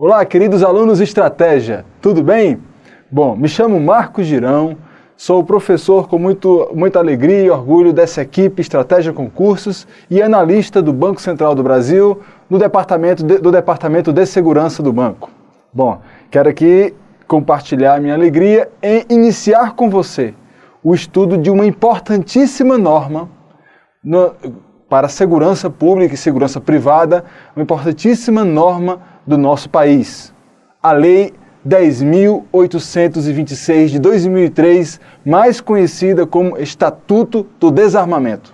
Olá, queridos alunos de Estratégia, tudo bem? Bom, me chamo Marcos Girão, sou professor com muita alegria e orgulho dessa equipe Estratégia Concursos e analista do Banco Central do Brasil, do Departamento de Segurança do Banco. Bom, quero aqui compartilhar minha alegria em iniciar com você o estudo de uma importantíssima norma para a segurança pública e segurança privada, uma importantíssima norma do nosso país, a Lei 10.826 de 2003, mais conhecida como Estatuto do Desarmamento.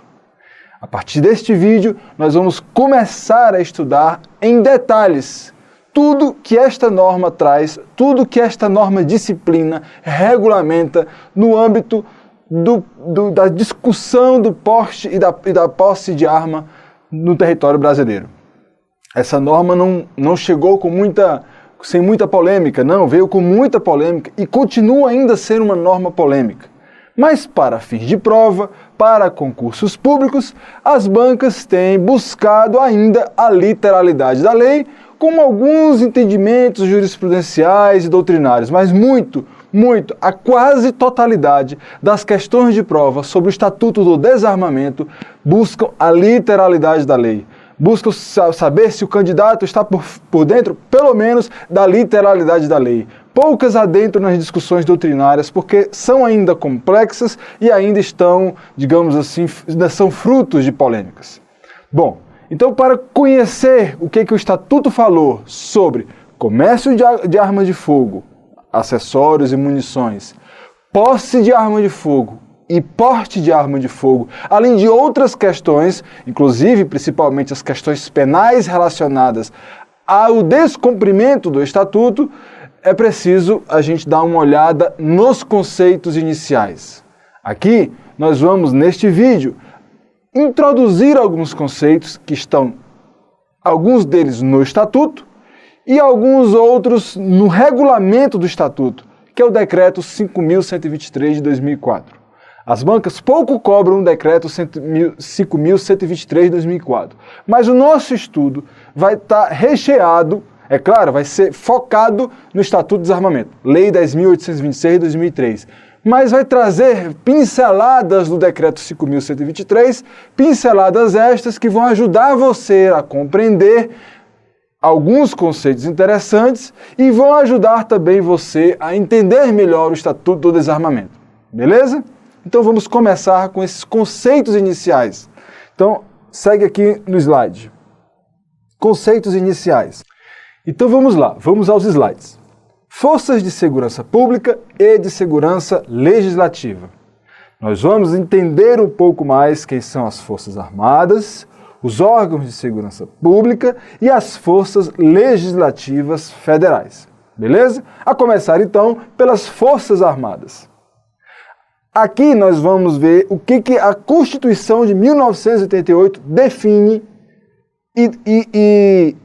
A partir deste vídeo, nós vamos começar a estudar em detalhes tudo que esta norma traz, tudo que esta norma disciplina, regulamenta no âmbito da discussão do porte e da posse de arma no território brasileiro. Essa norma não chegou sem muita polêmica, não, veio com muita polêmica e continua ainda a ser uma norma polêmica. Mas para fins de prova, para concursos públicos, as bancas têm buscado ainda a literalidade da lei, com alguns entendimentos jurisprudenciais e doutrinários, mas a quase totalidade das questões de prova sobre o Estatuto do Desarmamento buscam a literalidade da lei. Buscam saber se o candidato está por dentro, pelo menos, da literalidade da lei. Poucas adentro nas discussões doutrinárias, porque são ainda complexas e ainda estão, digamos assim, são frutos de polêmicas. Bom, então para conhecer o que o Estatuto falou sobre comércio de armas de fogo, acessórios e munições, posse de arma de fogo e porte de arma de fogo, além de outras questões, inclusive principalmente as questões penais relacionadas ao descumprimento do Estatuto, é preciso a gente dar uma olhada nos conceitos iniciais. Aqui nós vamos, neste vídeo, introduzir alguns conceitos que estão, alguns deles no Estatuto e alguns outros no regulamento do Estatuto, que é o Decreto 5.123 de 2004. As bancas pouco cobram o Decreto 5.123 de 2004, mas o nosso estudo vai estar recheado, é claro, vai ser focado no Estatuto do Desarmamento, Lei 10.826 de 2003, mas vai trazer pinceladas do Decreto 5.123, pinceladas estas que vão ajudar você a compreender alguns conceitos interessantes e vão ajudar também você a entender melhor o Estatuto do Desarmamento. Beleza? Então vamos começar com esses conceitos iniciais. Então, segue aqui no slide. Conceitos iniciais. Então vamos lá, vamos aos slides. Forças de segurança pública e de segurança legislativa. Nós vamos entender um pouco mais quem são as Forças Armadas, os órgãos de segurança pública e as forças legislativas federais. Beleza? A começar então pelas Forças Armadas. Aqui nós vamos ver o que a Constituição de 1988 define e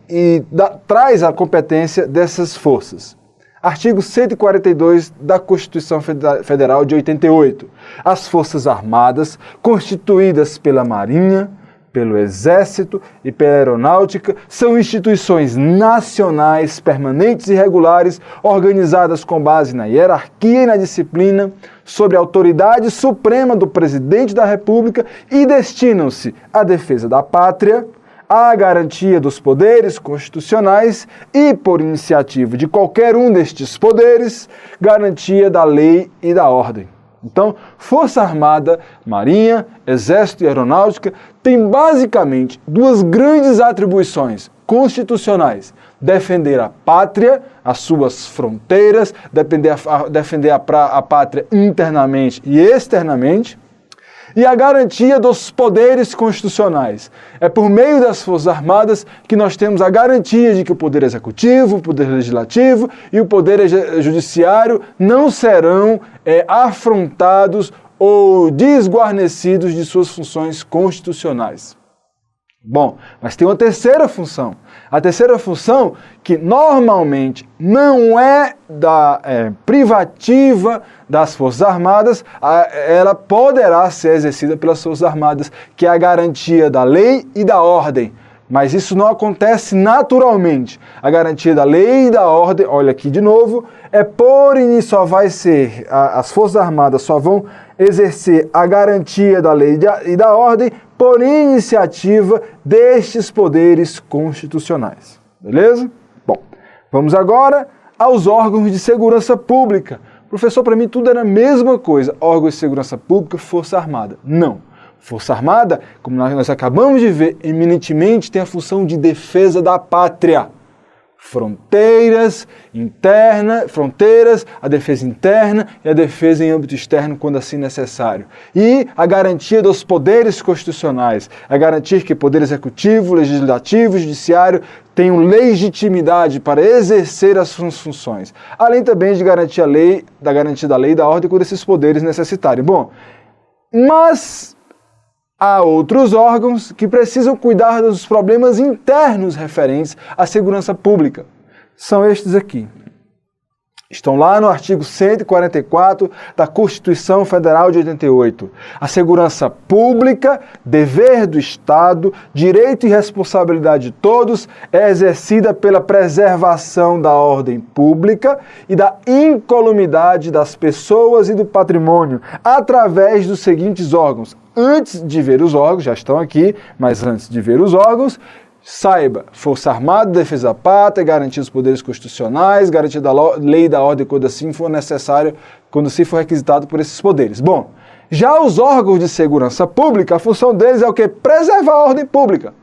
traz a competência dessas forças. Artigo 142 da Constituição Federal de 88. As Forças Armadas, constituídas pela Marinha, pelo Exército e pela Aeronáutica, são instituições nacionais, permanentes e regulares, organizadas com base na hierarquia e na disciplina, sob a autoridade suprema do Presidente da República e destinam-se à defesa da pátria, à garantia dos poderes constitucionais e, por iniciativa de qualquer um destes poderes, garantia da lei e da ordem. Então, Força Armada, Marinha, Exército e Aeronáutica têm basicamente duas grandes atribuições constitucionais: defender a pátria, as suas fronteiras, defender a pátria internamente e externamente, e a garantia dos poderes constitucionais. É por meio das Forças Armadas que nós temos a garantia de que o Poder Executivo, o Poder Legislativo e o Poder Judiciário não serão afrontados ou desguarnecidos de suas funções constitucionais. Bom, mas tem uma terceira função. A terceira função, que normalmente não é privativa das Forças Armadas, ela poderá ser exercida pelas Forças Armadas, que é a garantia da lei e da ordem. mas isso não acontece naturalmente. A garantia da lei e da ordem, olha aqui de novo, só vai ser, as Forças Armadas só vão exercer a garantia da lei e da ordem por iniciativa destes poderes constitucionais. Beleza? Bom, vamos agora aos órgãos de segurança pública. Professor, para mim tudo era a mesma coisa. Órgãos de segurança pública, Força Armada. Não. Força Armada, como nós acabamos de ver, eminentemente tem a função de defesa da pátria. Fronteiras, a defesa interna e a defesa em âmbito externo, quando assim necessário. E a garantia dos poderes constitucionais, a garantir que o poder executivo, legislativo e judiciário tenham legitimidade para exercer as suas funções. Além também de garantir da lei e da ordem quando esses poderes necessitarem. Bom, mas há outros órgãos que precisam cuidar dos problemas internos referentes à segurança pública. São estes aqui. Estão lá no artigo 144 da Constituição Federal de 88. A segurança pública, dever do Estado, direito e responsabilidade de todos, é exercida pela preservação da ordem pública e da incolumidade das pessoas e do patrimônio, através dos seguintes órgãos. Antes de ver os órgãos, já estão aqui, mas antes de ver os órgãos, saiba, Força Armada, Defesa da Pátria, garantia dos poderes constitucionais, garantia da lei e da ordem quando assim for necessário, quando assim for requisitado por esses poderes. Bom, já os órgãos de segurança pública, a função deles é o quê? Preservar a ordem pública.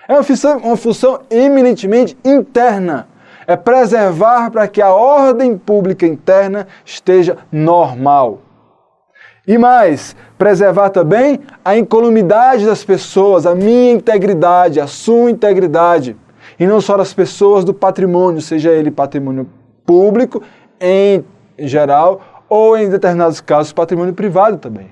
É uma função eminentemente interna. É preservar para que a ordem pública interna esteja normal. E mais, preservar também a incolumidade das pessoas, a minha integridade, a sua integridade. E não só das pessoas, do patrimônio, seja ele patrimônio público em geral ou em determinados casos patrimônio privado também.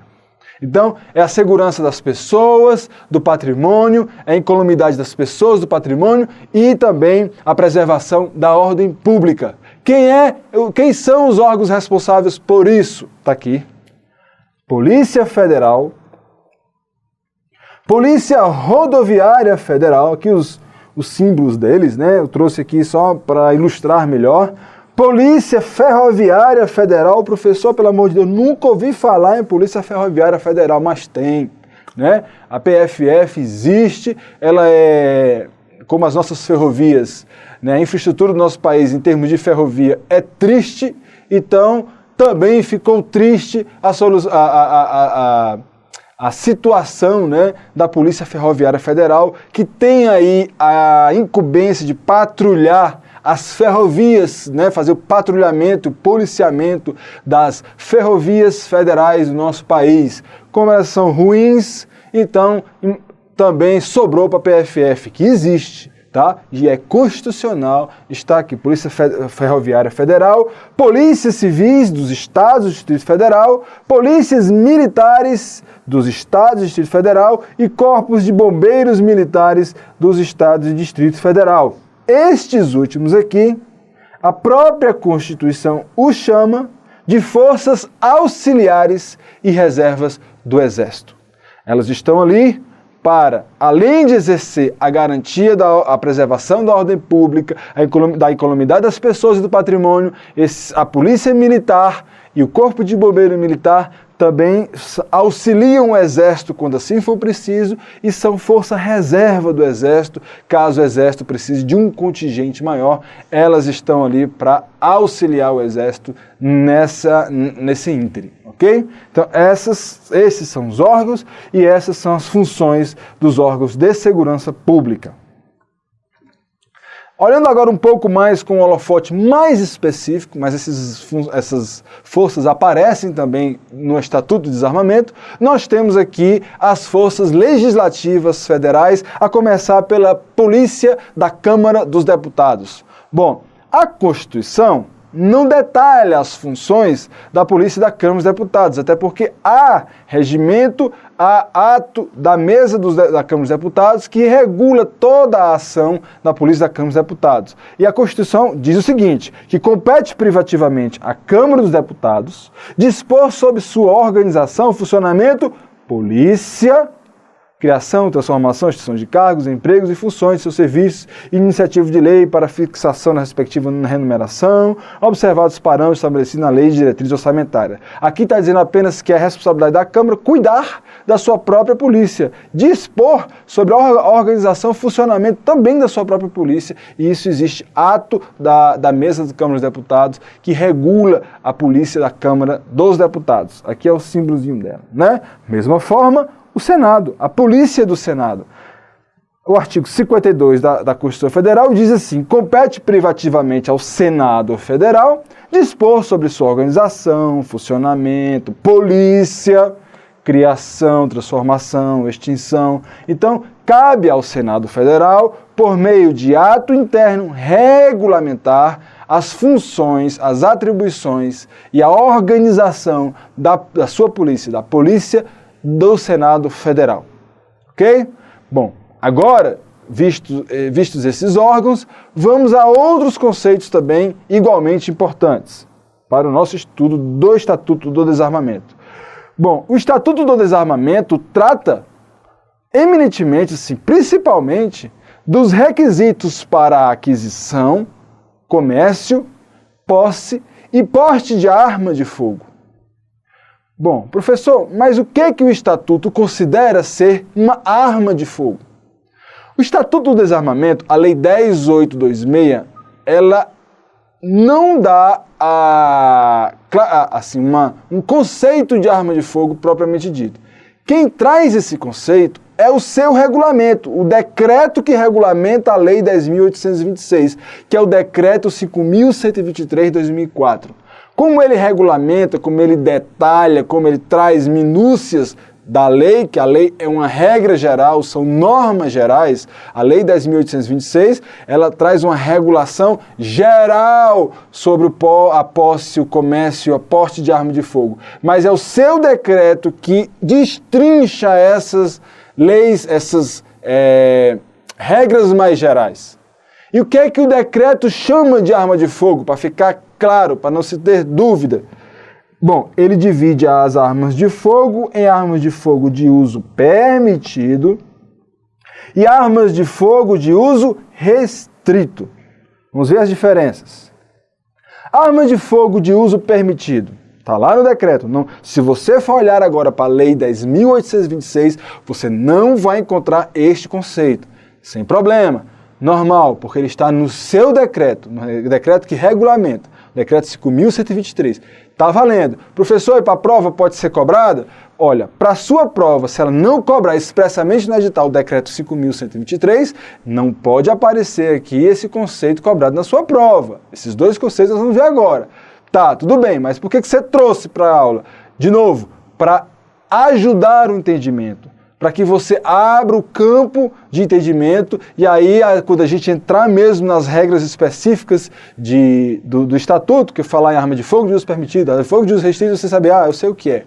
Então, é a segurança das pessoas, do patrimônio, a incolumidade das pessoas, do patrimônio e também a preservação da ordem pública. Quem são os órgãos responsáveis por isso? Está aqui. Polícia Federal, Polícia Rodoviária Federal, aqui os símbolos deles, né? Eu trouxe aqui só para ilustrar melhor. Polícia Ferroviária Federal, professor, pelo amor de Deus, nunca ouvi falar em Polícia Ferroviária Federal, mas tem, né? A PFF existe, ela é como as nossas ferrovias, né? A infraestrutura do nosso país em termos de ferrovia é triste, então também ficou triste a situação, né, da Polícia Ferroviária Federal, que tem aí a incumbência de patrulhar as ferrovias, né, fazer o patrulhamento, o policiamento das ferrovias federais do nosso país. Como elas são ruins, então também sobrou para a PFF, que existe. Tá? E é constitucional, está aqui, Polícia Ferroviária Federal, Polícias Civis dos Estados do Distrito Federal, Polícias Militares dos Estados do Distrito Federal e Corpos de Bombeiros Militares dos Estados do Distrito Federal. Estes últimos aqui, a própria Constituição os chama de Forças Auxiliares e Reservas do Exército. Elas estão ali para, além de exercer a garantia da preservação da ordem pública, da incolumidade das pessoas e do patrimônio, a Polícia Militar e o Corpo de Bombeiro Militar também auxiliam o Exército quando assim for preciso e são força reserva do Exército, caso o Exército precise de um contingente maior, elas estão ali para auxiliar o Exército nesse ínterim, ok? Então esses são os órgãos e essas são as funções dos órgãos de segurança pública. Olhando agora um pouco mais com um holofote mais específico, mas essas forças aparecem também no Estatuto de Desarmamento, nós temos aqui as forças legislativas federais, a começar pela Polícia da Câmara dos Deputados. Bom, a Constituição não detalha as funções da Polícia da Câmara dos Deputados, até porque há regimento, há ato da mesa da Câmara dos Deputados que regula toda a ação da Polícia da Câmara dos Deputados. E a Constituição diz o seguinte, que compete privativamente à Câmara dos Deputados dispor sobre sua organização, funcionamento, polícia, criação, transformação, extinção de cargos, empregos e funções de seus serviços, iniciativa de lei para fixação da respectiva remuneração, observados os parâmetros estabelecidos na lei de diretriz orçamentária. Aqui está dizendo apenas que é a responsabilidade da Câmara cuidar da sua própria polícia, dispor sobre a organização e funcionamento também da sua própria polícia, e isso existe ato da mesa da Câmara dos Deputados que regula a polícia da Câmara dos Deputados. Aqui é o símbolozinho dela, né? Mesma forma, o Senado, a polícia do Senado. O artigo 52 da Constituição Federal diz assim: compete privativamente ao Senado Federal dispor sobre sua organização, funcionamento, polícia, criação, transformação, extinção. Então, cabe ao Senado Federal, por meio de ato interno, regulamentar as funções, as atribuições e a organização da sua polícia, da polícia do Senado Federal. Ok? Bom, agora, vistos esses órgãos, vamos a outros conceitos também igualmente importantes para o nosso estudo do Estatuto do Desarmamento. Bom, o Estatuto do Desarmamento trata eminentemente, assim, principalmente, dos requisitos para a aquisição, comércio, posse e porte de arma de fogo. Bom, professor, mas o que o Estatuto considera ser uma arma de fogo? O Estatuto do Desarmamento, a Lei 10.826, ela não dá um conceito de arma de fogo propriamente dito. Quem traz esse conceito é o seu regulamento, o decreto que regulamenta a Lei 10.826, que é o Decreto 5.123 de 2004. Como ele regulamenta, como ele detalha, como ele traz minúcias da lei, que a lei é uma regra geral, são normas gerais, a Lei 10.826, ela traz uma regulação geral sobre a posse, o comércio, a porte de arma de fogo. Mas é o seu decreto que destrincha essas leis, essas regras mais gerais. E o que o decreto chama de arma de fogo, para ficar claro, para não se ter dúvida? Bom, ele divide as armas de fogo em armas de fogo de uso permitido e armas de fogo de uso restrito. Vamos ver as diferenças. Arma de fogo de uso permitido. Está lá no decreto. Não, se você for olhar agora para a Lei 10.826, você não vai encontrar este conceito. Sem problema. Normal, porque ele está no seu decreto, no decreto que regulamenta, decreto 5.123. Está valendo. Professor, e para a prova pode ser cobrada? Olha, para a sua prova, se ela não cobrar expressamente no edital o decreto 5.123, não pode aparecer aqui esse conceito cobrado na sua prova. Esses dois conceitos nós vamos ver agora. Tá, tudo bem, mas por que você trouxe para a aula? De novo, para ajudar o entendimento, para que você abra o campo de entendimento e aí, quando a gente entrar mesmo nas regras específicas do Estatuto, que falar em arma de fogo de uso permitido, de fogo de uso restrito, você sabe, eu sei o que é.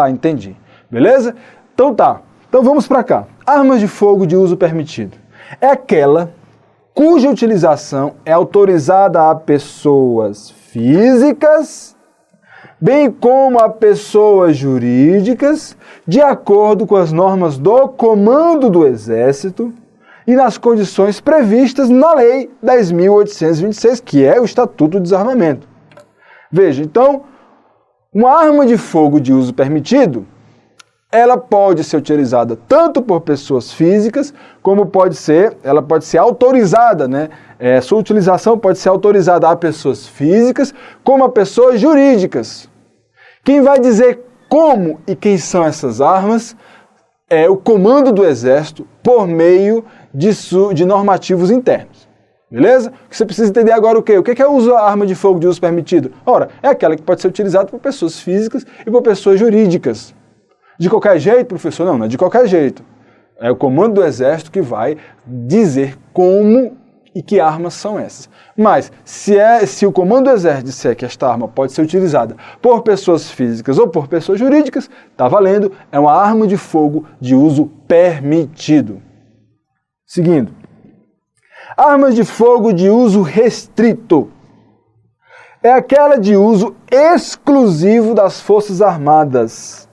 Entendi. Beleza? Então tá. Então vamos para cá. Armas de fogo de uso permitido. É aquela cuja utilização é autorizada a pessoas físicas, bem como a pessoas jurídicas, de acordo com as normas do Comando do Exército e nas condições previstas na Lei 10.826, que é o Estatuto do Desarmamento. Veja, então, uma arma de fogo de uso permitido, ela pode ser utilizada tanto por pessoas físicas, como ela pode ser autorizada, né? Sua utilização pode ser autorizada a pessoas físicas, como a pessoas jurídicas. Quem vai dizer como e quem são essas armas é o Comando do Exército por meio de normativos internos. Beleza? Você precisa entender agora o quê? O que é a arma de fogo de uso permitido? Ora, é aquela que pode ser utilizada por pessoas físicas e por pessoas jurídicas. De qualquer jeito, professor? Não é de qualquer jeito. É o Comando do Exército que vai dizer como e que armas são essas. Mas, se o Comando do Exército disser que esta arma pode ser utilizada por pessoas físicas ou por pessoas jurídicas, está valendo, é uma arma de fogo de uso permitido. Seguindo. Armas de fogo de uso restrito. É aquela de uso exclusivo das Forças Armadas.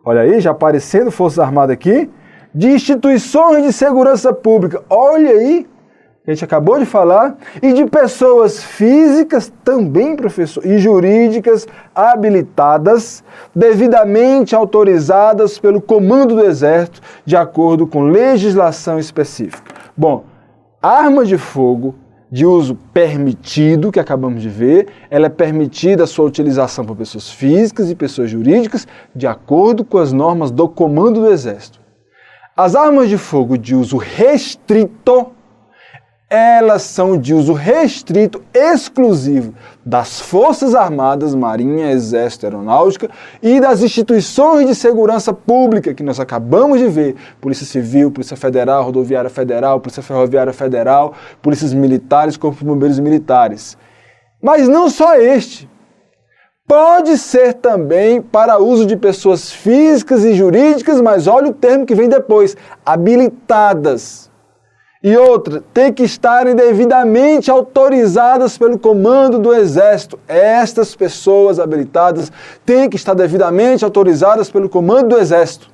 Olha aí, já aparecendo Forças Armadas aqui. de instituições de segurança pública, olha aí, a gente acabou de falar, e de pessoas físicas também, professor, e jurídicas habilitadas, devidamente autorizadas pelo Comando do Exército, de acordo com legislação específica. Bom, arma de fogo de uso permitido, que acabamos de ver, ela é permitida a sua utilização por pessoas físicas e pessoas jurídicas, de acordo com as normas do Comando do Exército. As armas de fogo de uso restrito, elas são de uso restrito exclusivo das Forças Armadas, Marinha, Exército, Aeronáutica e das instituições de segurança pública que nós acabamos de ver. Polícia Civil, Polícia Federal, Rodoviária Federal, Polícia Ferroviária Federal, Polícias Militares, Corpo de Bombeiros Militares. Mas não só este. Pode ser também para uso de pessoas físicas e jurídicas, mas olha o termo que vem depois, habilitadas. E outra, tem que estarem devidamente autorizadas pelo Comando do Exército. Estas pessoas habilitadas têm que estar devidamente autorizadas pelo Comando do Exército,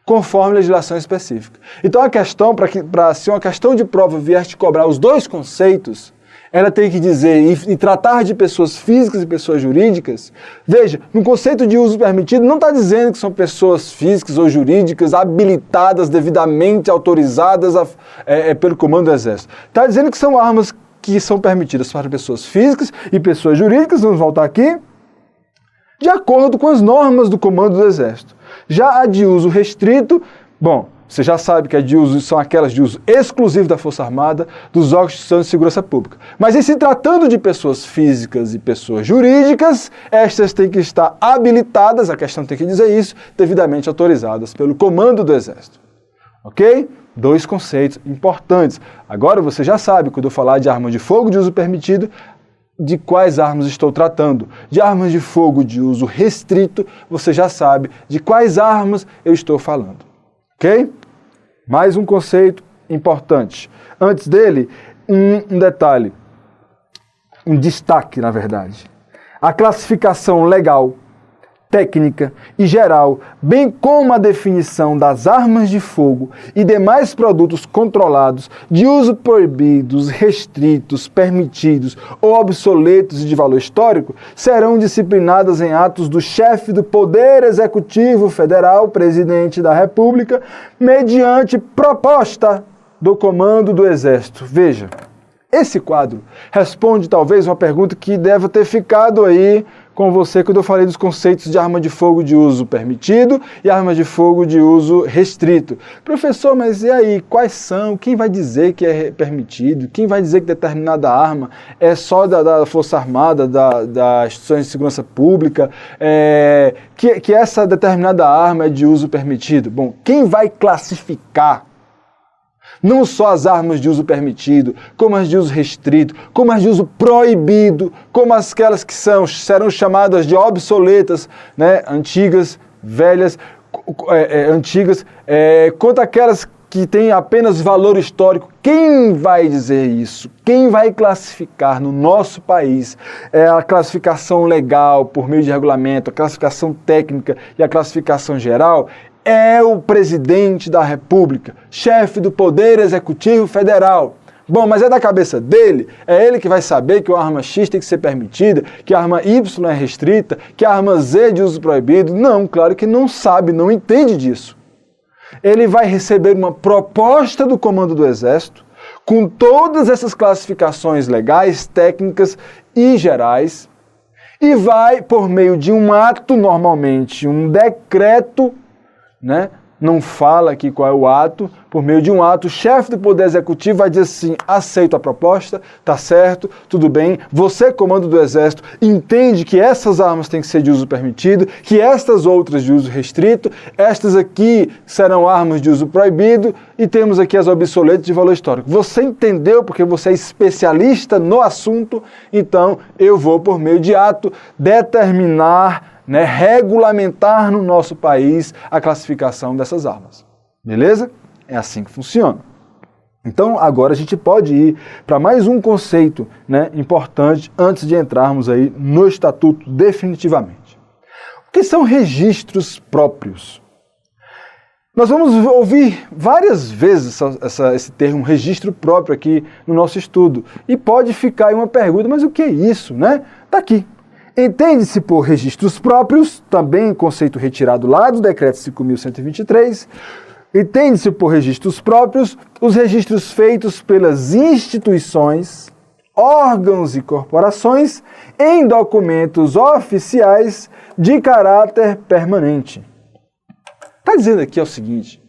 conforme legislação específica. Então a questão, para se uma questão de prova vier te cobrar os dois conceitos, ela tem que dizer e tratar de pessoas físicas e pessoas jurídicas. Veja, no conceito de uso permitido, não está dizendo que são pessoas físicas ou jurídicas habilitadas, devidamente autorizadas pelo Comando do Exército. Está dizendo que são armas que são permitidas para pessoas físicas e pessoas jurídicas, vamos voltar aqui, de acordo com as normas do Comando do Exército. Já a de uso restrito, bom, você já sabe que são aquelas de uso exclusivo da Força Armada, dos órgãos de segurança pública. Mas em se tratando de pessoas físicas e pessoas jurídicas, estas têm que estar habilitadas, a questão tem que dizer isso, devidamente autorizadas pelo Comando do Exército. Ok? Dois conceitos importantes. Agora você já sabe, quando eu falar de arma de fogo de uso permitido, de quais armas estou tratando. De armas de fogo de uso restrito, você já sabe de quais armas eu estou falando. Ok? Mais um conceito importante. Antes dele, um detalhe, um destaque, na verdade. A classificação legal, técnica e geral, bem como a definição das armas de fogo e demais produtos controlados, de uso proibidos, restritos, permitidos ou obsoletos e de valor histórico, serão disciplinadas em atos do chefe do Poder Executivo Federal, Presidente da República, mediante proposta do Comando do Exército. Veja, esse quadro responde talvez uma pergunta que deve ter ficado aí com você quando eu falei dos conceitos de arma de fogo de uso permitido e arma de fogo de uso restrito. Professor, mas e aí, quais são? Quem vai dizer que é permitido? Quem vai dizer que determinada arma é só da Força Armada, das instituições de segurança pública, que essa determinada arma é de uso permitido? Bom, quem vai classificar não só as armas de uso permitido, como as de uso restrito, como as de uso proibido, como aquelas que serão chamadas de obsoletas, né, antigas, velhas, quanto aquelas que têm apenas valor histórico. Quem vai dizer isso? Quem vai classificar no nosso país a classificação legal por meio de regulamento, a classificação técnica e a classificação geral? É o Presidente da República, chefe do Poder Executivo Federal. Bom, mas é da cabeça dele? É ele que vai saber que a arma X tem que ser permitida, que a arma Y é restrita, que a arma Z é de uso proibido? Não, claro que não sabe, não entende disso. Ele vai receber uma proposta do Comando do Exército, com todas essas classificações legais, técnicas e gerais, e vai, por meio de um ato, normalmente um decreto, né? Não fala aqui qual é o ato, por meio de um ato, o chefe do Poder Executivo vai dizer assim: aceito a proposta, tá certo, tudo bem, você, Comando do Exército, entende que essas armas têm que ser de uso permitido, que estas outras de uso restrito, estas aqui serão armas de uso proibido e temos aqui as obsoletas de valor histórico. Você entendeu porque você é especialista no assunto, então eu vou, por meio de ato, determinar, regulamentar no nosso país a classificação dessas armas. Beleza? É assim que funciona. Então, agora a gente pode ir para mais um conceito, importante antes de entrarmos aí no Estatuto definitivamente. O que são registros próprios? Nós vamos ouvir várias vezes esse termo registro próprio aqui no nosso estudo. E pode ficar aí uma pergunta, mas o que é isso, né? Está aqui. Entende-se por registros próprios, também conceito retirado lá do Decreto 5.123, entende-se por registros próprios os registros feitos pelas instituições, órgãos e corporações em documentos oficiais de caráter permanente. Está dizendo aqui o seguinte,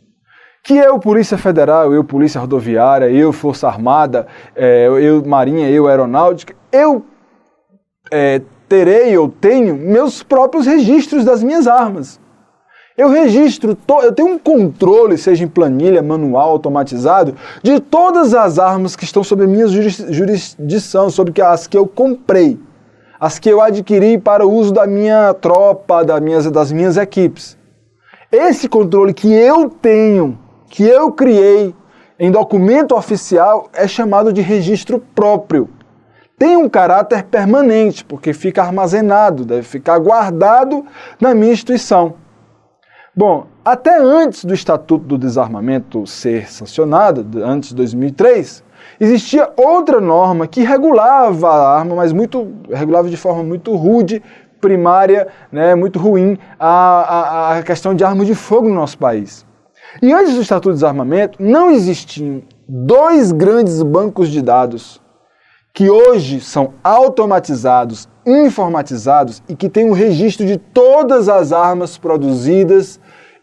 que eu, Polícia Federal, eu, Polícia Rodoviária, eu, Força Armada, eu, Marinha, eu, Aeronáutica, eu tenho meus próprios registros das minhas armas. Eu tenho um controle, seja em planilha, manual, automatizado, de todas as armas que estão sob a minha jurisdição, sobre as que eu comprei, as que eu adquiri para o uso da minha tropa, das minhas equipes. Esse controle que eu tenho, que eu criei em documento oficial, é chamado de registro próprio. Tem um caráter permanente, porque fica armazenado, deve ficar guardado na minha instituição. Bom, até antes do Estatuto do Desarmamento ser sancionado, antes de 2003, existia outra norma que regulava a arma, mas regulava de forma muito rude, primária, né, muito ruim, a questão de arma de fogo no nosso país. E antes do Estatuto do Desarmamento, não existiam dois grandes bancos de dados que hoje são automatizados, informatizados e que têm um registro de todas as armas produzidas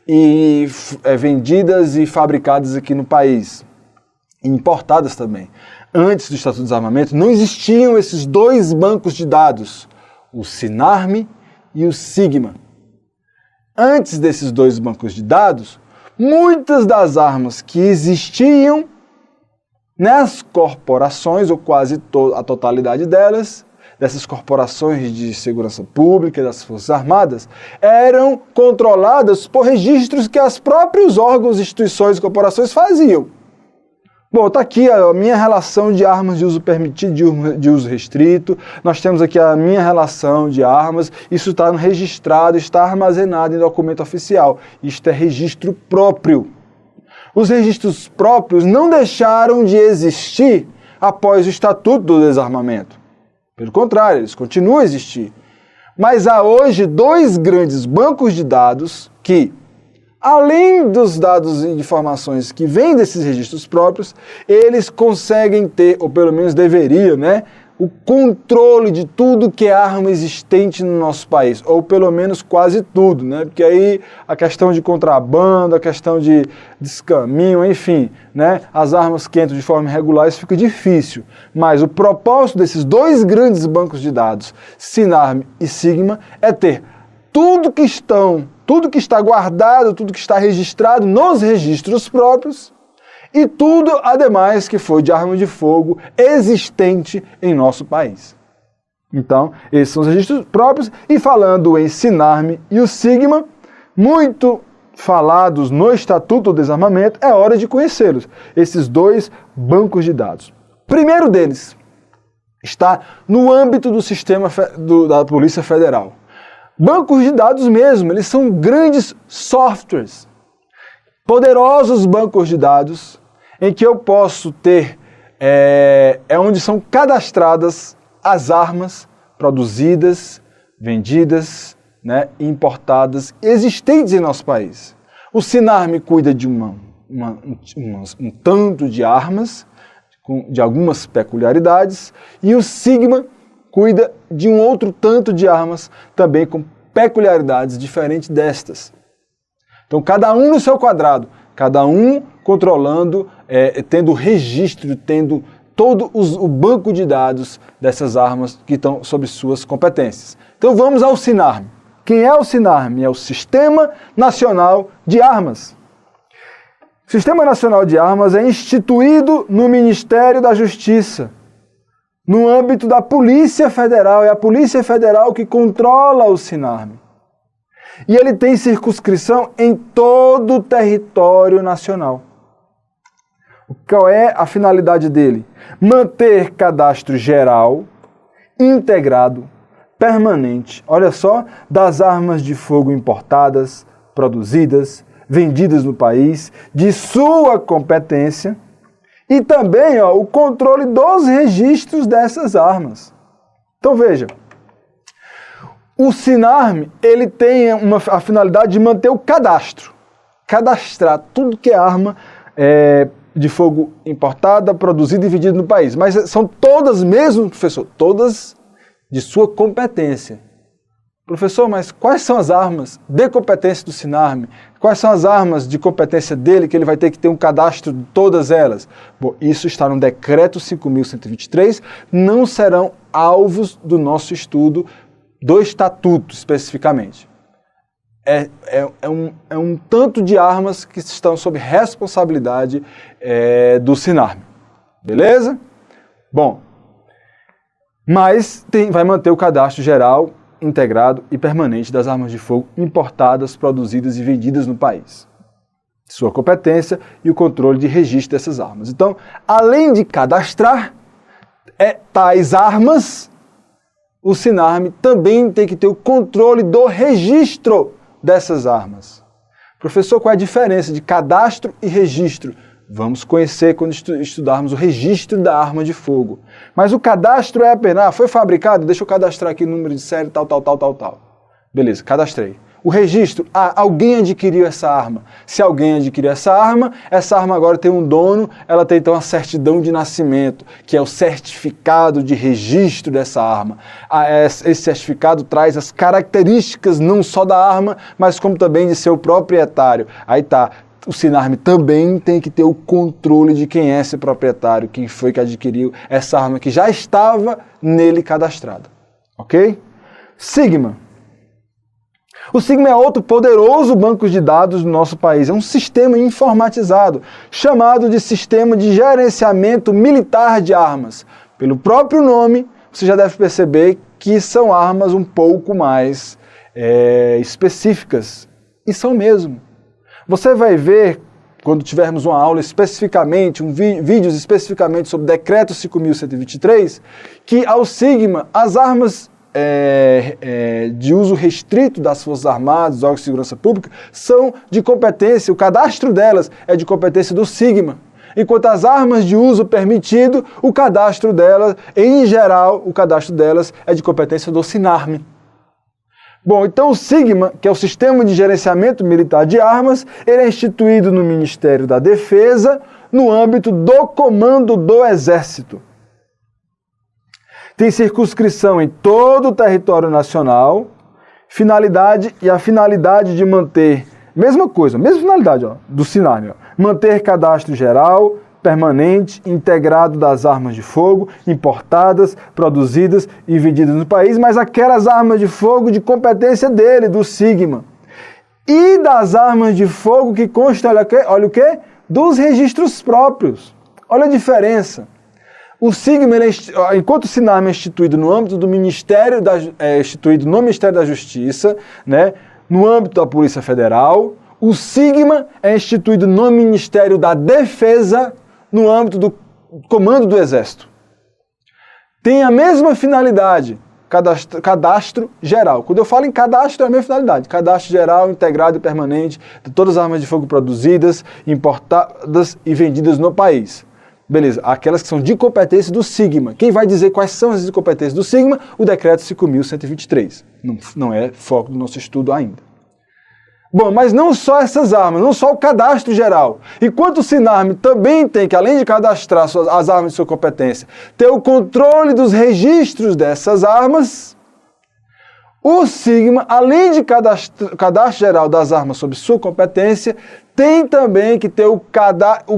e vendidas e fabricadas aqui no país, e importadas também. Antes do Estatuto do Desarmamento, não existiam esses dois bancos de dados, o SINARME e o SIGMA. Antes desses dois bancos de dados, muitas das armas que existiam nas corporações, ou quase a totalidade delas, dessas corporações de segurança pública, das Forças Armadas, eram controladas por registros que os próprios órgãos, instituições e corporações faziam. Bom, está aqui a minha relação de armas de uso permitido, de uso restrito. Nós temos aqui a minha relação de armas. Isso está registrado, está armazenado em documento oficial. Isto é registro próprio. Os registros próprios não deixaram de existir após o Estatuto do Desarmamento. Pelo contrário, eles continuam a existir. Mas há hoje dois grandes bancos de dados que, além dos dados e informações que vêm desses registros próprios, eles conseguem ter, ou pelo menos deveriam, né, o controle de tudo que é arma existente no nosso país, ou pelo menos quase tudo, né, porque aí a questão de contrabando, a questão de descaminho, enfim, né, as armas que entram de forma irregular, isso fica difícil. Mas o propósito desses dois grandes bancos de dados, SINARME e SIGMA, é ter tudo que está guardado, tudo que está registrado nos registros próprios e tudo, ademais, que foi de arma de fogo existente em nosso país. Então, esses são os registros próprios. E falando em SINARME e o SIGMA, muito falados no Estatuto do Desarmamento, é hora de conhecê-los, esses dois bancos de dados. O primeiro deles está no âmbito do sistema da Polícia Federal. Bancos de dados mesmo, eles são grandes softwares, poderosos bancos de dados, em que eu posso ter, onde são cadastradas as armas produzidas, vendidas, né, importadas, existentes em nosso país. O SINARME cuida de um tanto de armas, de algumas peculiaridades, e o SIGMA cuida de um outro tanto de armas, também com peculiaridades diferentes destas. Então, cada um no seu quadrado, cada um controlando, tendo registro, tendo todo o banco de dados dessas armas que estão sob suas competências. Então, vamos ao SINARME. Quem é o SINARME? É o Sistema Nacional de Armas. O Sistema Nacional de Armas é instituído no Ministério da Justiça, no âmbito da Polícia Federal. É a Polícia Federal que controla o SINARME. E ele tem circunscrição em todo o território nacional. Qual é a finalidade dele? Manter cadastro geral, integrado, permanente, olha só, das armas de fogo importadas, produzidas, vendidas no país, de sua competência e também o controle dos registros dessas armas. Então veja, o Sinarme ele tem a finalidade de manter o cadastro, cadastrar tudo que é arma de fogo importada, produzida e vendida no país. Mas são todas mesmo, professor, todas de sua competência. Professor, mas quais são as armas de competência do Sinarme? Quais são as armas de competência dele que ele vai ter que ter um cadastro de todas elas? Bom, isso está no Decreto 5.123, não serão alvos do nosso estudo do Estatuto, especificamente. É um tanto de armas que estão sob responsabilidade do Sinarme. Beleza? Bom, mas vai manter o cadastro geral, integrado e permanente das armas de fogo importadas, produzidas e vendidas no país. Sua competência e o controle de registro dessas armas. Então, além de cadastrar tais armas, o Sinarme também tem que ter o controle do registro dessas armas. Professor, qual é a diferença de cadastro e registro? Vamos conhecer quando estudarmos o registro da arma de fogo. Mas o cadastro é apenas, foi fabricado, deixa eu cadastrar aqui o número de série, tal. Beleza, cadastrei. O registro, alguém adquiriu essa arma. Se alguém adquiriu essa arma agora tem um dono, ela tem então a certidão de nascimento, que é o certificado de registro dessa arma. Esse certificado traz as características não só da arma, mas como também de seu proprietário. Aí tá. O Sinarme também tem que ter o controle de quem é esse proprietário, quem foi que adquiriu essa arma que já estava nele cadastrada. Ok? Sigma. O Sigma é outro poderoso banco de dados do nosso país. É um sistema informatizado, chamado de Sistema de Gerenciamento Militar de Armas. Pelo próprio nome, você já deve perceber que são armas um pouco mais específicas. E são mesmo. Você vai ver, quando tivermos uma aula especificamente, vídeos especificamente sobre o Decreto 5.123, que ao Sigma, as armas de uso restrito das Forças Armadas, dos órgãos de segurança pública, são de competência, o cadastro delas é de competência do Sigma. Enquanto as armas de uso permitido, o cadastro delas, em geral, o cadastro delas é de competência do Sinarme. Bom, então o Sigma, que é o Sistema de Gerenciamento Militar de Armas, ele é instituído no Ministério da Defesa, no âmbito do Comando do Exército. Tem circunscrição em todo o território nacional, finalidade de manter, mesma finalidade do Sinarme, manter cadastro geral, permanente, integrado das armas de fogo importadas, produzidas e vendidas no país, mas aquelas armas de fogo de competência dele, do Sigma. E das armas de fogo que constam, olha o quê? Dos registros próprios. Olha a diferença. O Sigma, enquanto o Sinarme é instituído no âmbito do Ministério instituído no Ministério da Justiça, né, no âmbito da Polícia Federal, o Sigma é instituído no Ministério da Defesa, no âmbito do Comando do Exército. Tem a mesma finalidade, cadastro geral. Quando eu falo em cadastro, é a mesma finalidade. Cadastro geral, integrado e permanente de todas as armas de fogo produzidas, importadas e vendidas no país. Beleza, aquelas que são de competência do Sigma. Quem vai dizer quais são as de competência do Sigma? O Decreto 5.123. Não é foco do nosso estudo ainda. Bom, mas não só essas armas, não só o cadastro geral. Enquanto o Sinarme também tem que, além de cadastrar as armas de sua competência, ter o controle dos registros dessas armas, o Sigma, além de cadastro geral das armas sob sua competência, tem também que ter o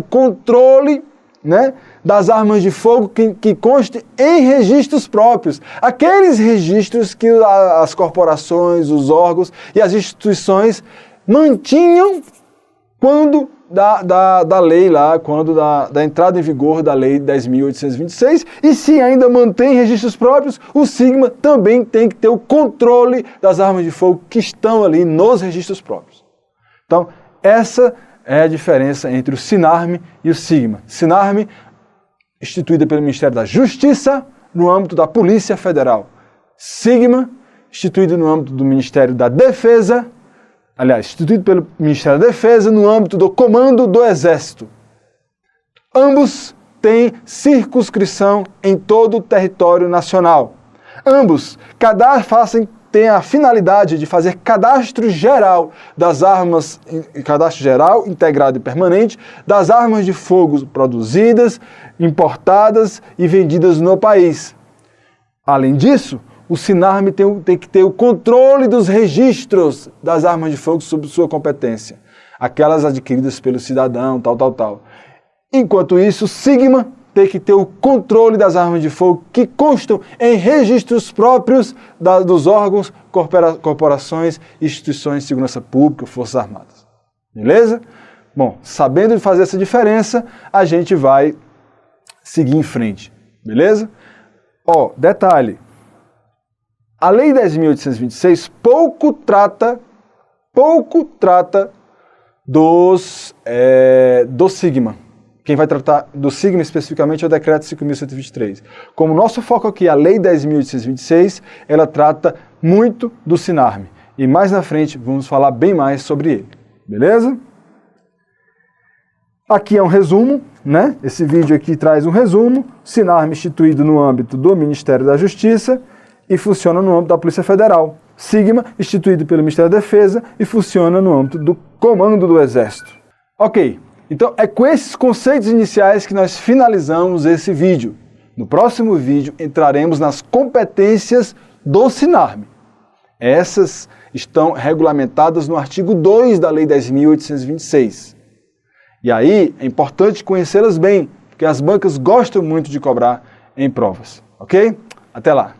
controle, né, das armas de fogo que constem em registros próprios. Aqueles registros que as corporações, os órgãos e as instituições mantinham quando da lei lá, quando da entrada em vigor da lei 10.826, e se ainda mantém registros próprios, o Sigma também tem que ter o controle das armas de fogo que estão ali nos registros próprios. Então, essa é a diferença entre o Sinarme e o Sigma. Sinarme, instituída pelo Ministério da Justiça, no âmbito da Polícia Federal. Sigma, instituído no âmbito do Ministério da Defesa, aliás, instituído pelo Ministério da Defesa no âmbito do Comando do Exército. Ambos têm circunscrição em todo o território nacional. Ambos têm a finalidade de fazer cadastro geral das armas, cadastro geral, integrado e permanente, das armas de fogo produzidas, importadas e vendidas no país. Além disso, o SINARME tem que ter o controle dos registros das armas de fogo sob sua competência, aquelas adquiridas pelo cidadão, tal. Enquanto isso, o SIGMA tem que ter o controle das armas de fogo que constam em registros próprios dos órgãos, corporações, instituições de segurança pública, Forças Armadas. Beleza? Bom, sabendo de fazer essa diferença, a gente vai seguir em frente. Beleza? Ó, detalhe. A Lei 10.826 pouco trata do SIGMA. Quem vai tratar do SIGMA especificamente é o Decreto 5.123. Como o nosso foco aqui é a Lei 10.826, ela trata muito do SINARME. E mais na frente vamos falar bem mais sobre ele. Beleza? Aqui é um resumo, né? Esse vídeo aqui traz um resumo. SINARME instituído no âmbito do Ministério da Justiça e funciona no âmbito da Polícia Federal. SIGMA instituído pelo Ministério da Defesa e funciona no âmbito do Comando do Exército. Ok. Então, é com esses conceitos iniciais que nós finalizamos esse vídeo. No próximo vídeo, entraremos nas competências do SINARME. Essas estão regulamentadas no artigo 2 da Lei 10.826. E aí, é importante conhecê-las bem, porque as bancas gostam muito de cobrar em provas. Ok? Até lá!